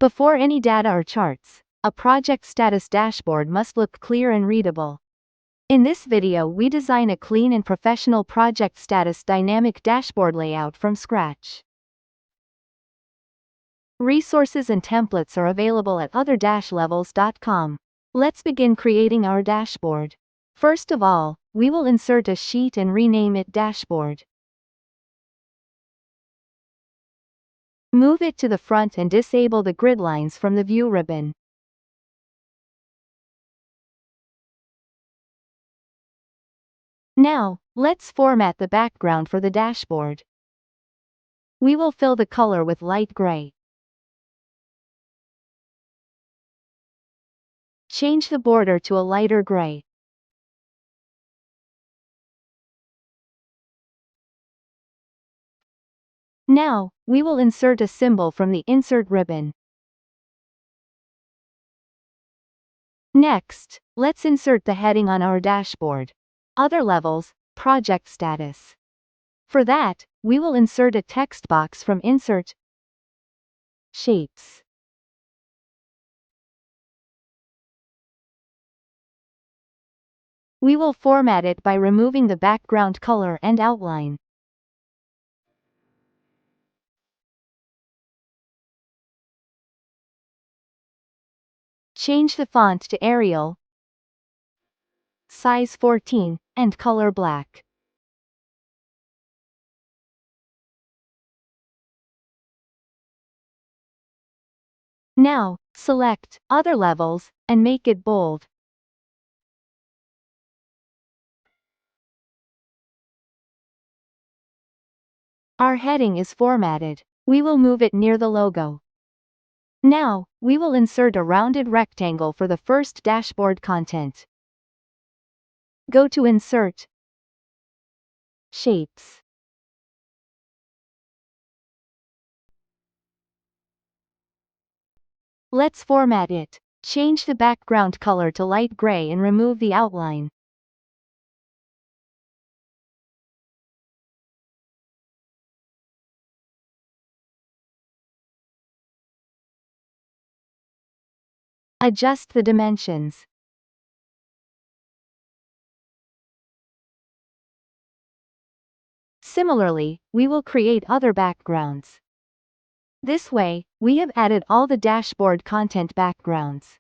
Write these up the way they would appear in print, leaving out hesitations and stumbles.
Before any data or charts, a project status dashboard must look clear and readable. In this video we design a clean and professional project status dynamic dashboard layout from scratch. Resources and templates are available at other-levels.com. Let's begin creating our dashboard. First of all, we will insert a sheet and rename it Dashboard. Move it to the front and disable the grid lines from the View ribbon. Now, let's format the background for the dashboard. We will fill the color with light gray. Change the border to a lighter gray. Now, we will insert a symbol from the Insert ribbon. Next, let's insert the heading on our dashboard. Other levels, Project Status. For that, we will insert a text box from Insert, Shapes. We will format it by removing the background color and outline. Change the font to Arial, size 14, and color black. Now, select Other Levels, and make it bold. Our heading is formatted. We will move it near the logo. Now, we will insert a rounded rectangle for the first dashboard content. Go to Insert, Shapes. Let's format it. Change the background color to light gray and remove the outline. Adjust the dimensions. Similarly, we will create other backgrounds. This way, we have added all the dashboard content backgrounds.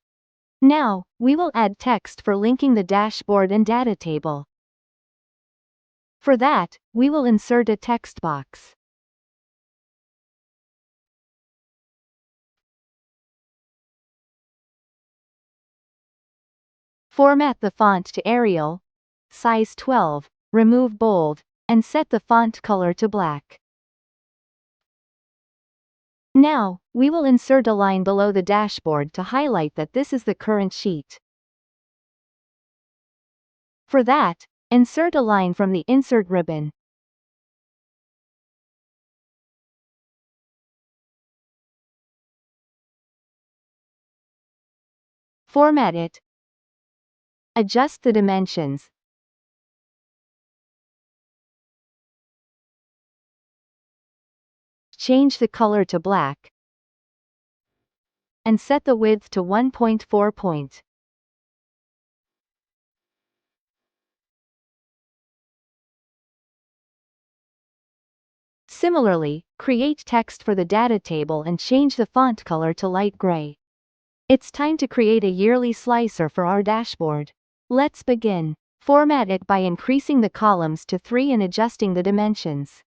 Now, we will add text for linking the dashboard and data table. For that, we will insert a text box. Format the font to Arial, size 12, remove bold, and set the font color to black. Now, we will insert a line below the dashboard to highlight that this is the current sheet. For that, insert a line from the Insert ribbon. Format it. Adjust the dimensions. Change the color to black. And set the width to 1.4 point. Similarly, create text for the data table and change the font color to light gray. It's time to create a yearly slicer for our dashboard. Let's begin. Format it by increasing the columns to 3 and adjusting the dimensions.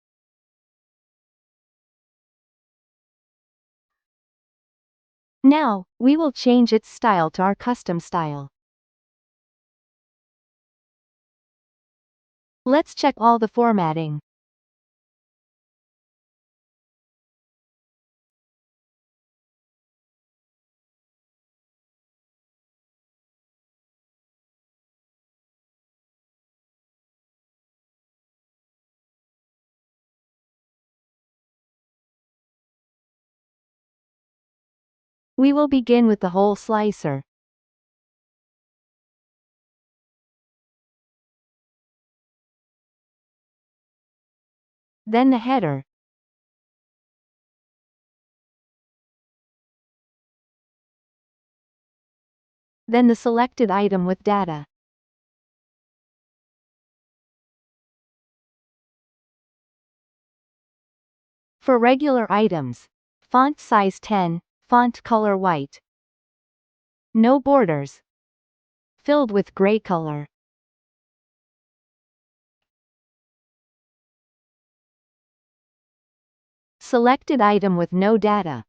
Now, we will change its style to our custom style. Let's check all the formatting. We will begin with the whole slicer. Then the header. then the selected item with data. For regular items, font size 10, font color white. No borders. Filled with gray color. Selected item with no data.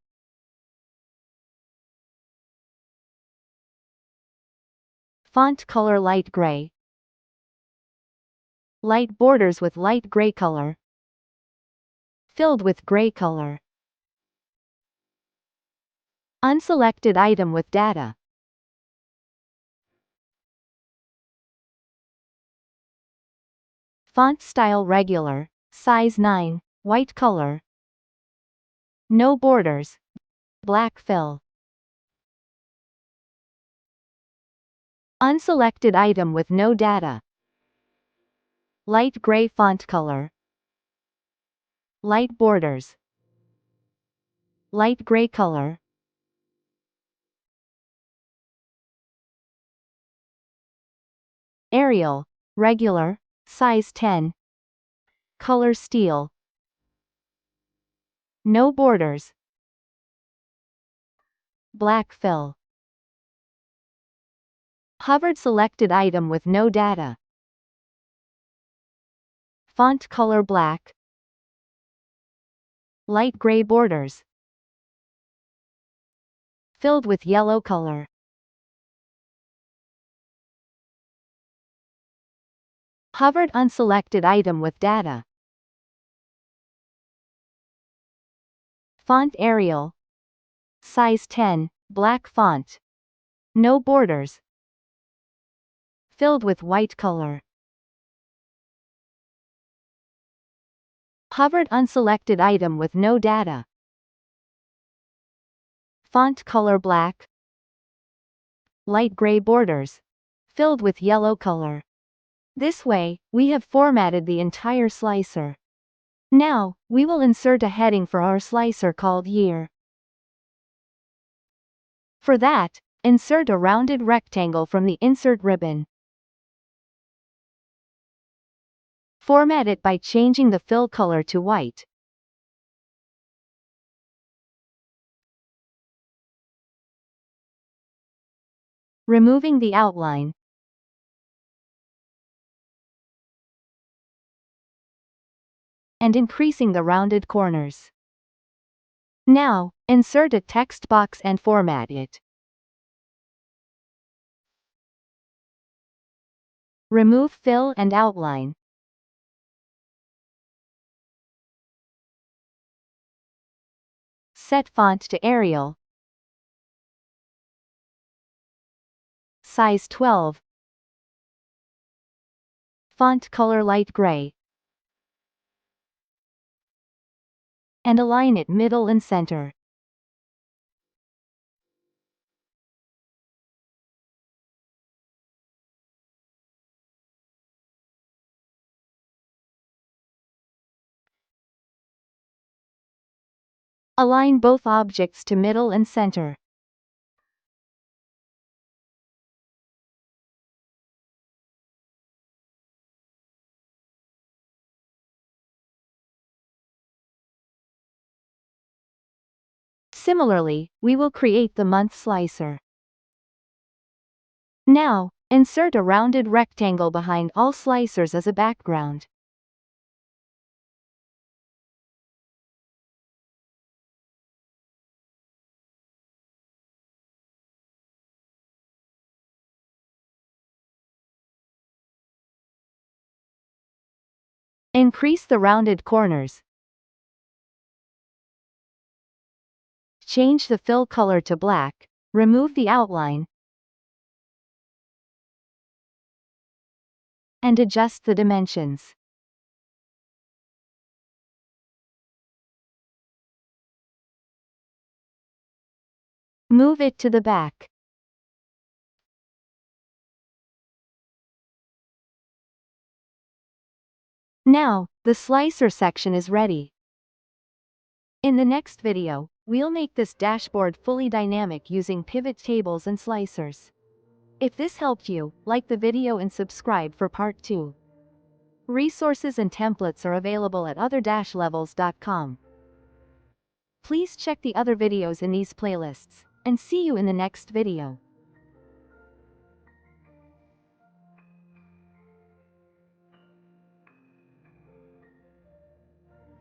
Font color light gray. Light borders with light gray color. Filled with gray color. Unselected item with data. Font style regular, size 9, white color. No borders. Black fill. Unselected item with no data. Light gray font color. Light borders. Light gray color. Arial, regular, size 10. Color steel. No borders. Black fill. Hovered selected item with no data. Font color black. Light gray borders. Filled with yellow color. Hovered unselected item with data. Font Arial. Size 10, black font. No borders. Filled with white color. Hovered unselected item with no data. Font color black. Light gray borders. Filled with yellow color. This way, we have formatted the entire slicer. Now, we will insert a heading for our slicer called Year. For that, insert a rounded rectangle from the Insert ribbon. Format it by changing the fill color to white. Removing the outline. And increasing the rounded corners. Now, insert a text box and format it. Remove fill and outline. Set font to Arial. Size 12. Font color light gray. And align it middle and center. Align both objects to middle and center. Similarly, we will create the month slicer. Now, insert a rounded rectangle behind all slicers as a background. Increase the rounded corners. Change the fill color to black. Remove the outline. And adjust the dimensions. Move it to the back. Now, the slicer section is ready. In the next video, we'll make this dashboard fully dynamic using pivot tables and slicers. If this helped you, like the video and subscribe for part 2. Resources and templates are available at other-levels.com. Please check the other videos in these playlists, and see you in the next video.